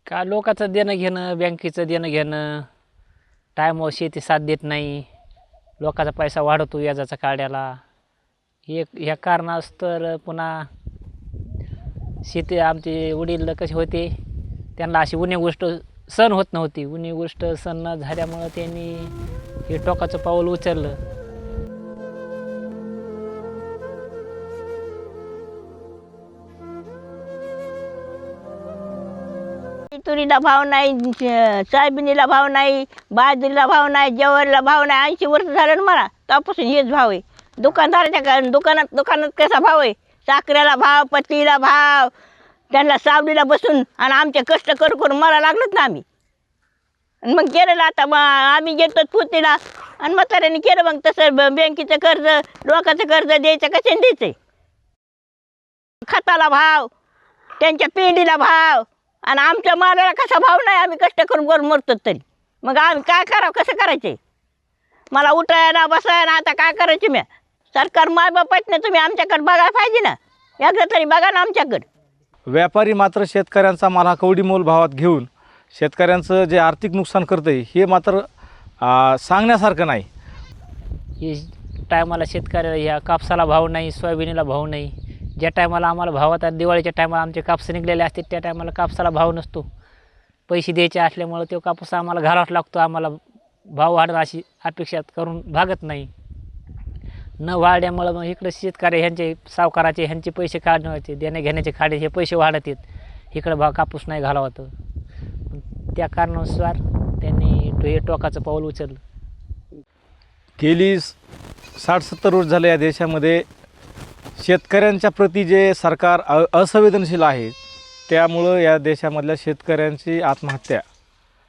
का लोकांचं देणं घेणं, बँकेचं देणं घेणं, टायमावर शेती साथ देत नाही, लोकांचा पैसा वाढवतो व्याजाचा काढ्याला. ह्या कारणास तर पुन्हा शेती आमचे वडील कसे होते, त्यांना अशी उन्ही गोष्ट सहन होत नव्हती. उन्ही गोष्ट सहन न झाल्यामुळं त्यांनी हे टोकाचं पाऊल उचललं. तुरीला भाव नाही, सोयाबीनीला भाव नाही, बाजरीला भाव नाही, ज्वारीला भाव नाही. 80 वर्ष झालं ना मला, तेव्हापासून हेच भाव आहे. दुकानदाराच्या दुकानात कसा भाव आहे? साखरेला भाव, पत्तीला भाव, त्यांना सावलीला बसून आणि आमचे कष्ट करून मला लागलंच ना आम्ही. आणि मग केलेलं आता आम्ही घेतो फुतीला आणि म्हाताऱ्याने केलं. मग तसं बँकेचं कर्ज, लोकांचं कर्ज द्यायचं कशाने द्यायचं? खताला भाव, त्यांच्या पेंडीला भाव आणि आमच्या मालाला कसा भाव नाही. आम्ही कष्ट करून मरतो तरी. मग आम्ही काय करावं, कसं करायचे? मला उठायला बसायला आता काय करायचे? मी सरकार मायबापातने तुम्ही आमच्याकडे बघायला पाहिजे ना, एकदा तरी बघा ना आमच्याकडे. व्यापारी मात्र शेतकऱ्यांचा माल हा कवडी मोल भावात घेऊन शेतकऱ्यांचं जे आर्थिक नुकसान करतं आहे हे मात्र सांगण्यासारखं नाही. हे टायमाला शेतकऱ्याला ह्या कापसाला भाव नाही, सोयाबीनीला भाव नाही. ज्या टायमाला आम्हाला भाव आता दिवाळीच्या टायमाला आमचे कापस निघलेले असते, त्या टायमाला कापसाला भाव नसतो. पैसे द्यायचे असल्यामुळं तो कापूस आम्हाला घालावाच लागतो. आम्हाला भाव वाढत अशी अपेक्षा करून भागत नाही. न वाढल्यामुळं मग इकडं शेतकरी ह्यांचे, सावकाराचे ह्यांचे पैसे काढण्याचे, देण्या घेण्याचे खाडे हे पैसे वाढत आहेत. इकडं भाव कापूस नाही घालावा तर त्या कारणानुसार त्यांनी हे टोकाचं पाऊल उचललं. गेली 60-70 वर्ष झाले या देशामध्ये शेतकऱ्यांच्या प्रती जे सरकार असंवेदनशील आहे, त्यामुळं या देशामधल्या शेतकऱ्यांची आत्महत्या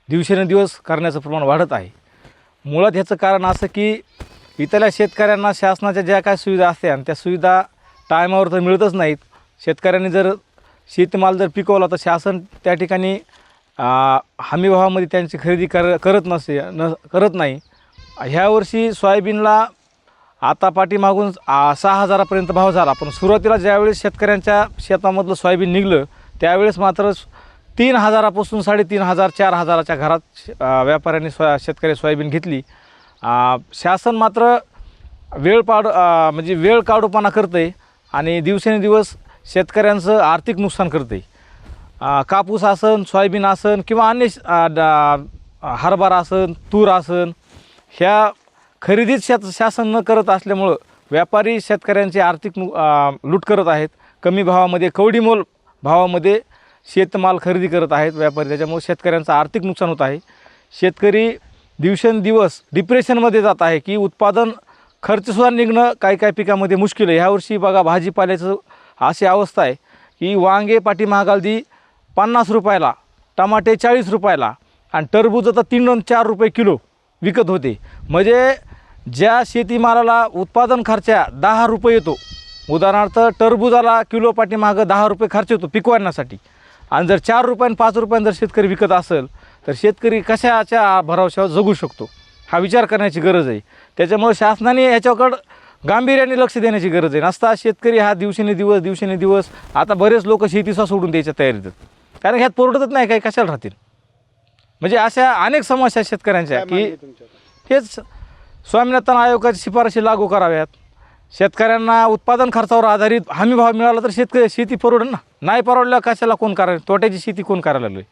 दिवसेंदिवस करण्याचं प्रमाण वाढत आहे. मुळात ह्याचं कारण असं की इथल्या शेतकऱ्यांना शासनाच्या ज्या काय सुविधा असतात आणि त्या सुविधा टायमावर तर मिळतच नाहीत. शेतकऱ्यांनी जर शेतीमाल जर पिकवला तर शासन त्या ठिकाणी हमीभावामध्ये त्यांची खरेदी करत नाही. ह्या वर्षी सोयाबीनला आता पाठीमागून 6,000पर्यंत भाव झाला. पण सुरुवातीला ज्यावेळेस शेतकऱ्यांच्या शेतामधलं सोयाबीन निघलं त्यावेळेस मात्र 3,000पासून 3,500, 4,000च्या घरात व्यापाऱ्यांनी शेतकरी सोयाबीन घेतली. शासन मात्र वेळ काढूपणा करतं आहे आणि दिवसेंदिवस शेतकऱ्यांचं आर्थिक नुकसान करतं आहे. कापूस असन, सोयाबीन असन किंवा अन्य हरभरा असन, तूर असन, ह्या खरेदीत शासन न करत असल्यामुळं व्यापारी शेतकऱ्यांची आर्थिक लूट करत आहेत. कमी भावामध्ये, कवडीमोल भावामध्ये शेतमाल खरेदी करत आहेत व्यापारी. त्याच्यामुळे शेतकऱ्यांचं आर्थिक नुकसान होत आहे. शेतकरी दिवसेंदिवस डिप्रेशनमध्ये जात आहे की उत्पादन खर्चसुद्धा निघणं काही पिकामध्ये मुश्किल आहे. ह्यावर्षी बघा भाजीपाल्याचं अशी अवस्था आहे की वांगे पाठीमागाल 50 रुपयाला, टमाटे 40 रुपयाला आणि टरबूज आता 3 आणि 4 रुपये किलो विकत होते. म्हणजे ज्या शेतीमालाला उत्पादन खर्च 10 रुपये येतो, उदाहरणार्थ टरबुजाला किलो पाठीमागं 10 रुपये खर्च येतो पिकवण्यासाठी, आणि जर 4 रुपये 5 रुपयांनी जर शेतकरी विकत असेल तर शेतकरी कशाच्या भरवशावर जगू शकतो हा विचार करण्याची गरज आहे. त्याच्यामुळे शासनाने याच्याकडं गांभीर्याने लक्ष देण्याची गरज आहे. नसता शेतकरी हा दिवसेंदिवस आता बरेच लोक शेतीचा सोडून द्यायच्या तयारीत, कारण ह्यात परवडतच नाही, काही कशाला राहतील. म्हणजे अशा अनेक समस्या शेतकऱ्यांच्या की हेच स्वामीनाथन आयोगाच्या शिफारशी लागू कराव्यात. शेतकऱ्यांना उत्पादन खर्चावर आधारित हमी भाव मिळाला तर शेती परवडेल ना. नाही परवडल्या कशाला कोण करायला, तोट्याची शेती कोण करायला लागली.